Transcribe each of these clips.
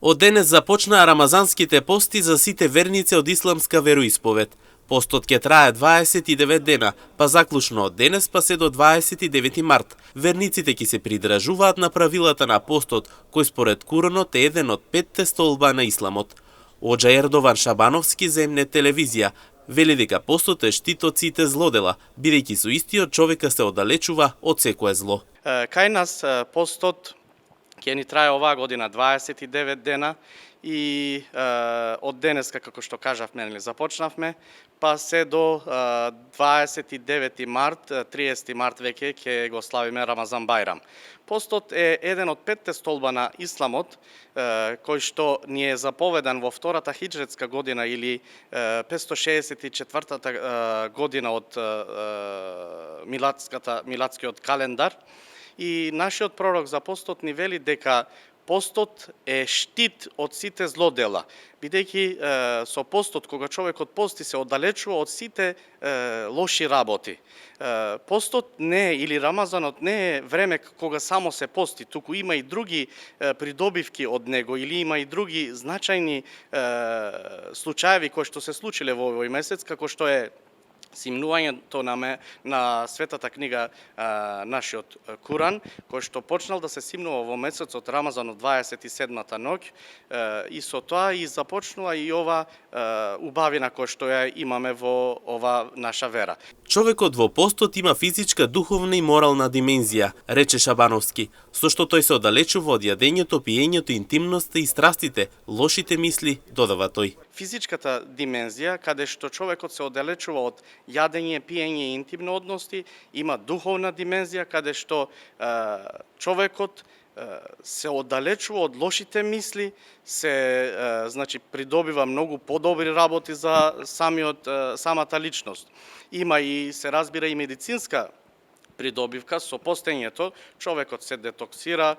Од денес започнаа рамазанските пости за сите верници од исламска вероисповед. Постот ќе трае 29 дена, па заклучно од денес па се до 29 март. Верниците ќе се придржуваат на правилата на постот, кој според Куранот е еден од 5 столба на исламот. Оџа Ердован Шабановски за МН телевизија вели дека постот е штит од сите злодела, бидејќи со истиот човека се оддалечува од секое зло. Кај нас постот ќе ни трае оваа година 29 дена и од денеска, како што кажавме, започнавме, па се до 29 март, 30 март веќе ќе го славиме Рамазан Бајрам. Постот е еден од 5 столба на исламот, кој што ни е заповедан во втората хиџретска година или 564 година од миладскиот календар. И нашиот пророк за постот ни вели дека постот е штит од сите злодела, бидејќи со постот, кога човекот пости, се оддалечува од сите лоши работи. Постот не е, или Рамазанот не е време кога само се пости, туку има и други придобивки од него, или има и други значајни случаеви кои што се случиле во овој месец, како што е симнувањето на светата книга нашиот Куран, кој што почнал да се симнува во месецот Рамазан од 27-та ноќ, и со тоа и започнува и ова убавина која што ја имаме во ова наша вера. Човекот во постот има физичка, духовна и морална димензија, рече Шабановски, со што тој се оддалечува од јадењето, пиењето, интимноста и страстите, лошите мисли, додава тој. Физичката димензија, каде што човекот се оддалечува од јадење, пиење и интимни односи, има духовна димензија, каде што човекот се оддалечува од лошите мисли, значи придобива многу подобри работи за самата личност. Има и, се разбира, и медицинска придобивка со постењето, човекот се детоксира,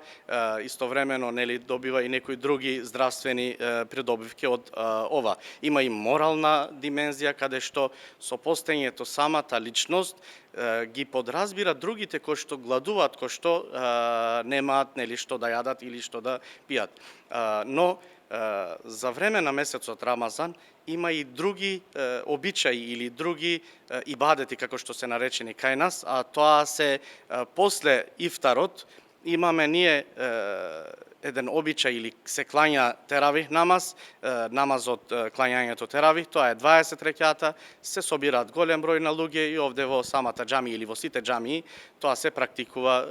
истовремено добива и некои други здравствени придобивки од ова. Има и морална димензија, каде што со постењето самата личност ги подразбира другите кои што гладуваат, кои што немаат што да јадат или што да пијат. Но за време на месецот Рамазан има и други обичаи или други ибадети, како што се наречени кај нас, а тоа се после ифтарот имаме ние еден обичај или се клања теравих намаз, намазот клањањето теравих, тоа е 20 рекјата, се собираат голем број на луѓе и овде во самата џамија или во сите џамии тоа се практикува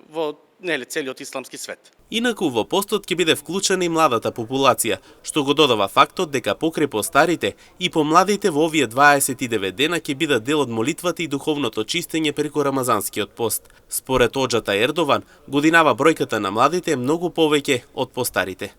во целиот исламски свет. Инаку во постот ќе биде вклучена и младата популација, што го додава фактот дека покрај постарите и помладите во овие 29 дена ќе бидат дел од молитвата и духовното чистење преку рамазанскиот пост. Според оџата Ердован, годинава бројката на младите е многу повеќе од постарите.